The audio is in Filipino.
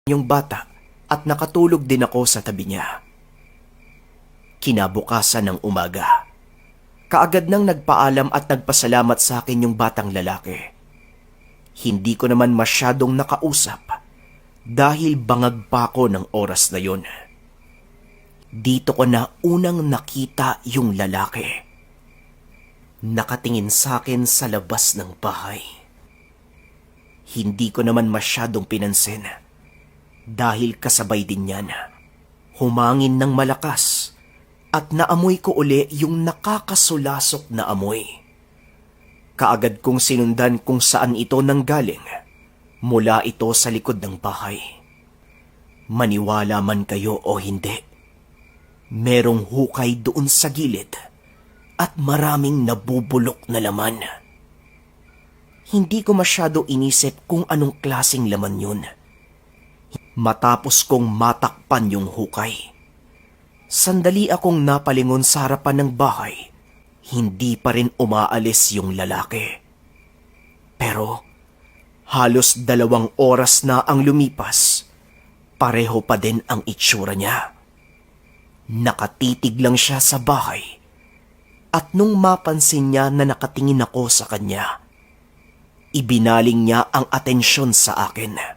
yung bata at nakatulog din ako sa tabi niya. Kinabukasan ng umaga, kaagad nang nagpaalam at nagpasalamat sa akin yung batang lalaki. Hindi ko naman masyadong nakausap dahil bangag pa ako ng oras na yun. Dito ko na unang nakita yung lalaki. Nakatingin sa akin sa labas ng bahay. Hindi ko naman masyadong pinansin dahil kasabay din yan. Humangin ng malakas at naamoy ko uli yung nakakasulasok na amoy. Kaagad kong sinundan kung saan ito nanggaling. Mula ito sa likod ng bahay. Maniwala man kayo o hindi, merong hukay doon sa gilid at maraming nabubulok na laman. Hindi ko masyado inisip kung anong klaseng laman yun. Matapos kong matakpan yung hukay, sandali akong napalingon sa harapan ng bahay. Hindi pa rin umaalis yung lalaki. Pero halos 2 oras na ang lumipas, pareho pa din ang itsura niya. Nakatitig lang siya sa bahay at nung mapansin niya na nakatingin ako sa kanya, ibinaling niya ang atensyon sa akin.